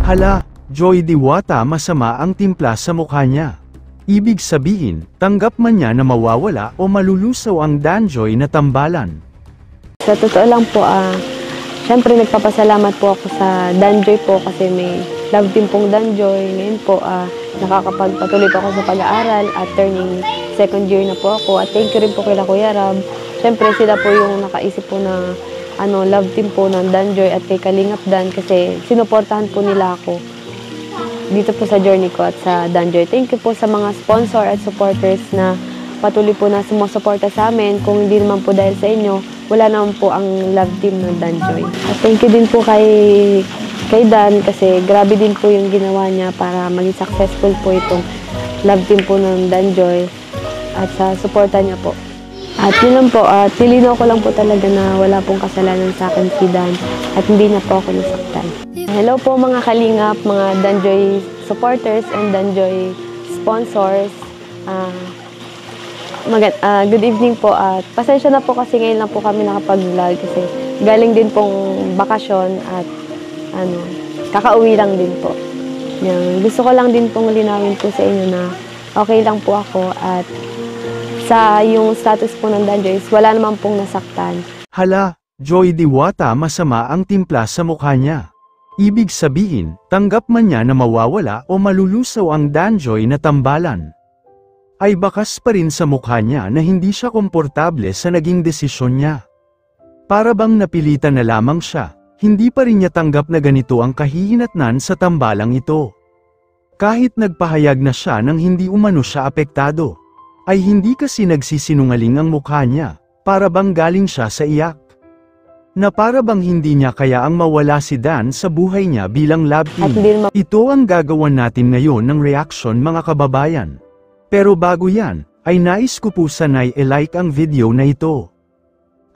Hala, Joy Diwata, masama ang timpla sa mukha niya. Ibig sabihin, tanggap man niya na mawawala o malulusaw ang Danjoy na tambalan. Sa totoo lang po, syempre nagpapasalamat po ako sa Danjoy po kasi may love team pong Danjoy. Ngayon po, nakakapagpatuloy po ako sa pag-aaral at turning second year na po ako. At thank you rin po kay Kuya Rab. Syempre sila po yung nakaisip po na love team po ng Danjoy at kay Kalingap Dan kasi sinuportahan po nila ako dito po sa journey ko at sa Danjoy. Thank you po sa mga sponsor at supporters na patuloy po na sumusuporta sa amin. Kung hindi naman po dahil sa inyo, wala naman po ang love team ng Danjoy. At thank you din po kay Dan kasi grabe din po yung ginawa niya para maging successful po itong love team po ng Danjoy at sa suporta niya po. At yun lang po, at nilinaw ko lang po talaga na wala pong kasalanan sa akin si Dan at hindi na po ako nasaktan. Hello po mga Kalingap, mga Danjoy supporters and Danjoy sponsors. Good evening po at pasensya na po kasi ngayon lang po kami nakapag-vlog kasi galing din pong bakasyon at kakauwi lang din po. Gusto ko lang din pong linawin po sa inyo na okay lang po ako at sa yung status po ng Danjoy, wala naman pong nasaktan. Hala, Joy Diwata, masama ang timpla sa mukha niya. Ibig sabihin, tanggap man niya na mawawala o malulusaw ang Danjoy na tambalan. Ay bakas pa rin sa mukha niya na hindi siya komportable sa naging desisyon niya. Para bang napilitan na lamang siya, hindi pa rin niya tanggap na ganito ang kahihinatnan sa tambalang ito. Kahit nagpahayag na siya nang hindi umano siya apektado, ay hindi kasi nagsisinungaling ang mukha niya, para bang galing siya sa iyak. Na para bang hindi niya kayaang mawala si Dan sa buhay niya bilang love team. Ito ang gagawin natin ngayon ng reaction mga kababayan. Pero bago yan, ay nais ko po sanay i-like ang video na ito.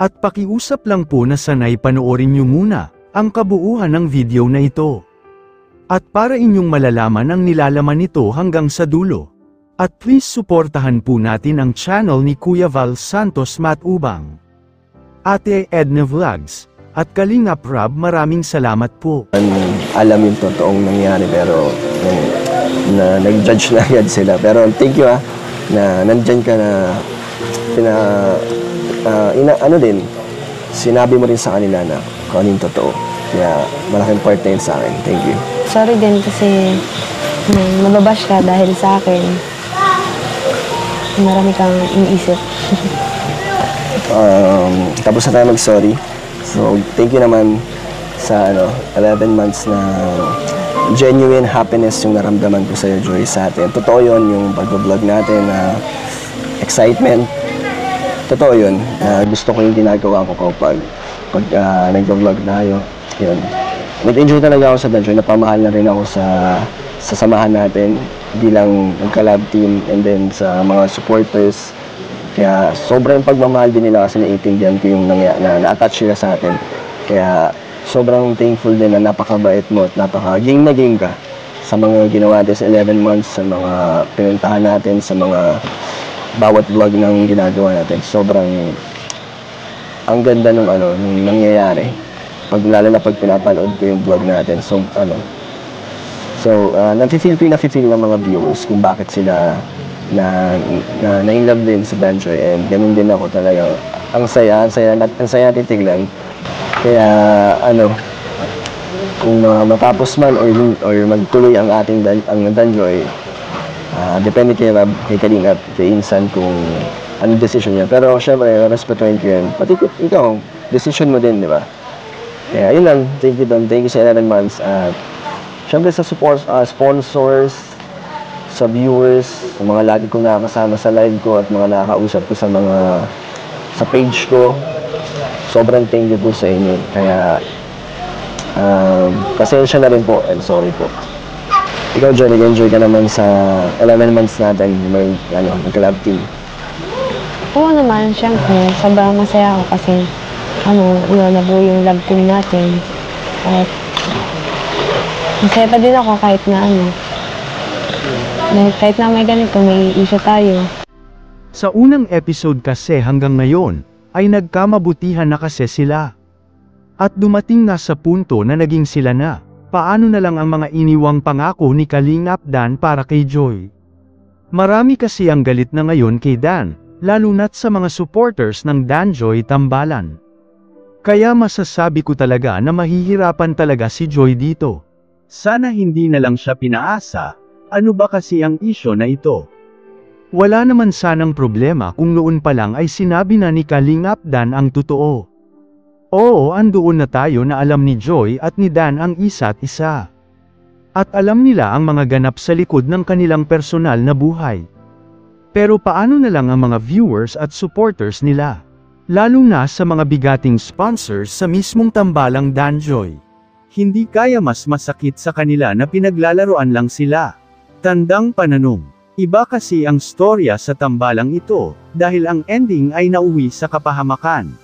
At pakiusap lang po na sanay panoorin niyo muna ang kabuuan ng video na ito. At para inyong malalaman ang nilalaman nito hanggang sa dulo. At please suportahan po natin ang channel ni Kuya Val Santos Matubang, Ate Edna Vlogs, at Kalingap Rab, maraming salamat po. Alam yung totoong nangyari pero nag-judge na agad sila. Pero thank you na nandyan ka na sinabi mo rin sa kanila na kung ano yung totoo. Kaya malaking part na yun sa akin. Thank you. Sorry din kasi nababash ka dahil sa akin. Marami kang iniisip. Tapos na tayo mag-sorry. So, thank you naman sa 11 months na genuine happiness yung naramdaman ko sa'yo, Joy, sa atin. Totoo yun, yung pag-vlog natin na excitement. Totoo yun. Gusto ko yung ginagawa ko kapag nag-vlog tayo. Yun. Nag-enjoy talaga ako sa Danjoy. Napamahal na rin ako sa samahan natin bilang nagka-lab team and then sa mga supporters. Kaya sobrang pagmamahal din nila kasi naiintindihan ko yung na-attach sila sa atin. Kaya sobrang thankful din na napakabait mo at napaka-game na game ka sa mga ginawa natin sa 11 months, sa mga pinuntahan natin, sa mga bawat vlog ng ginagawa natin. Sobrang ang ganda nung nangyayari. Lalo na pag pinapanood ko yung vlog natin. So, nafe-feel ng mga viewers kung bakit sila na-in-love din sa Danjoy, and ganun din ako talaga. Ang saya natin tignan. Kaya, kung matapos man or magtuloy ang ating Danjoy, depende kay Rab, kay Kalingap, kay Insan kung anong decision niya. Pero, syempre, respetuhin ko yan. Pati ikaw, decision mo din, di ba? Kaya, yun lang. Thank you Don. Thank you sa 11 months. Siyempre sa sponsors, sa viewers, sa mga lagi kong nakakasama sa live ko at mga nakakausap ko sa page ko. Sobrang thank you po sa inyo. Kaya, pasensya na rin po and sorry po. Ikaw, Joy, nag-enjoy ka naman sa 11 months natin, mag-collab team. Oo naman, syempre, sobrang masaya ako kasi nabuo yung love team natin. At masaya pa din ako kahit na may ganito, may issue tayo. Sa unang episode kasi hanggang ngayon, ay nagkamabutihan na kasi sila. At dumating na sa punto na naging sila na. Paano na lang ang mga iniwang pangako ni Kalingap Dan para kay Joy? Marami kasi ang galit na ngayon kay Dan, lalo na't sa mga supporters ng Danjoy Tambalan. Kaya masasabi ko talaga na mahihirapan talaga si Joy dito. Sana hindi na lang siya pinaasa. Ano ba kasi ang isyo na ito? Wala naman sanang problema kung noon pa lang ay sinabi na ni Kalingap Dan ang totoo. Oo, andoon na tayo na alam ni Joy at ni Dan ang isa't isa. At alam nila ang mga ganap sa likod ng kanilang personal na buhay. Pero paano na lang ang mga viewers at supporters nila? Lalo na sa mga bigating sponsors sa mismong tambalang Danjoy. Hindi kaya mas masakit sa kanila na pinaglalaroan lang sila. Tandang pananong. Iba kasi ang storya sa tambalang ito, dahil ang ending ay nauwi sa kapahamakan.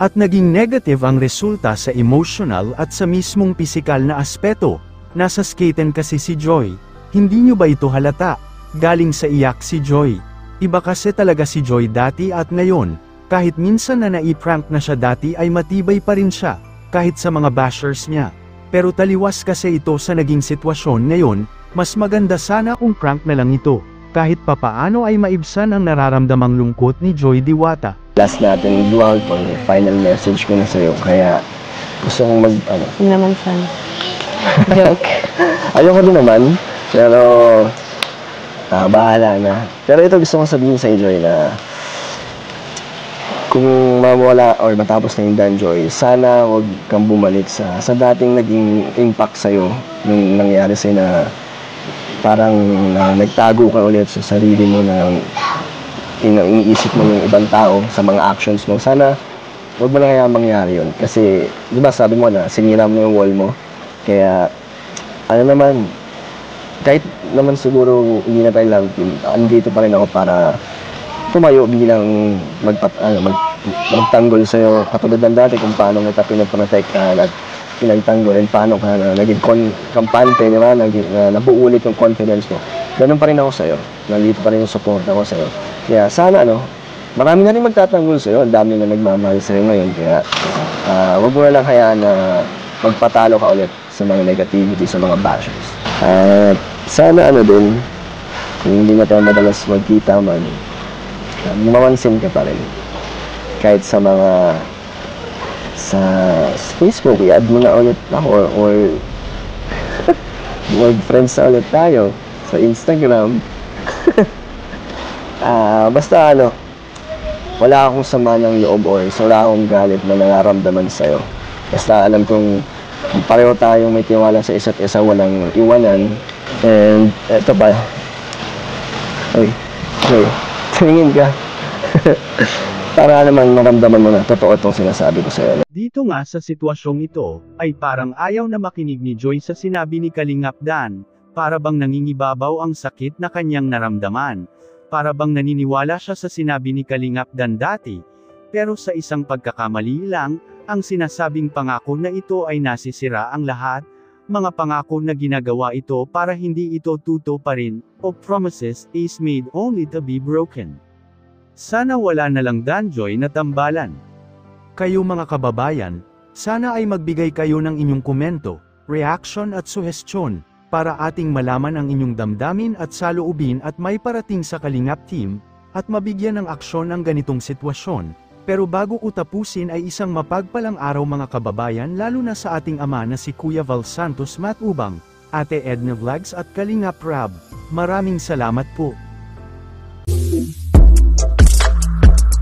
At naging negative ang resulta sa emotional at sa mismong pisikal na aspeto. Nasa skaten kasi si Joy. Hindi nyo ba ito halata? Galing sa iyak si Joy. Iba kasi talaga si Joy dati at ngayon, kahit minsan na nai-prank na siya dati ay matibay pa rin siya, kahit sa mga bashers niya. Pero taliwas kasi ito sa naging sitwasyon ngayon. Mas maganda sana kung prank na lang ito, kahit papaano ay maibsan ang nararamdamang lungkot ni Joy Diwata. Last natin, dual po, final message ko na sa'yo, kaya gusto kong Hindi naman sana. Joke. Ayoko din naman, pero bahala na. Pero ito gusto kong sabihin sa Joy na kung mawala or matapos na yung Danjoy, sana wag kang bumalik sa dating naging impact sa'yo, yung nangyari sa'yo na parang nagtago ka ulit sa sarili mo na iniisip mo yung ibang tao sa mga actions mo. Sana wag mo na kaya mangyari yun. Kasi, di ba sabi mo na sinira mo yung wall mo. Kaya, ano naman, kahit naman siguro hindi na tayo love team, andito pa rin ako para tumayo bilang magtanggol sa'yo. Katulad ng dati kung paano kita pinaprotektahan at pinagtanggol and paano ka naging kampante, di ba? Nabuo ulit yung confidence mo. Ganun pa rin ako sa'yo. Nandito pa rin yung support ako sa'yo. Kaya sana marami na rin magtatanggol sa'yo. Ang dami na nagmamahal sa'yo ngayon. Kaya wag mo na lang hayaan na magpatalo ka ulit sa mga negativity, sa mga bashers. At sana din, kung hindi na tayo madalas magkita man, mamansin ka pa rin. Kahit sa mga sa Facebook, i-add mo na ulit ako or mag-friends na ulit tayo sa Instagram. Basta wala akong sama ng loob or wala akong galit na nararamdaman sa'yo. Basta alam kong pareho tayong may tiwala sa isa't isa, walang iwanan. And eto pa. Tingin ka. Para naman maramdaman mo na totoo itong sinasabi ko sa'yo. Dito nga sa sitwasyong ito, ay parang ayaw na makinig ni Joy sa sinabi ni Kalingap Dan, para bang nangingibabaw ang sakit na kanyang naramdaman, para bang naniniwala siya sa sinabi ni Kalingap Dan dati, pero sa isang pagkakamali lang, ang sinasabing pangako na ito ay nasisira ang lahat, mga pangako na ginagawa ito para hindi ito tuto pa rin, o promises is made only to be broken. Sana wala na lang Danjoy na tambalan. Kayo mga kababayan, sana ay magbigay kayo ng inyong komento, reaction at suhestyon, para ating malaman ang inyong damdamin at saloobin at may parating sa Kalingap Team, at mabigyan ng aksyon ang ganitong sitwasyon. Pero bago ko tapusin ay isang mapagpalang araw mga kababayan, lalo na sa ating ama na si Kuya Val Santos Matubang, Ate Edna Vlogs at Kalingap Rab. Maraming salamat po.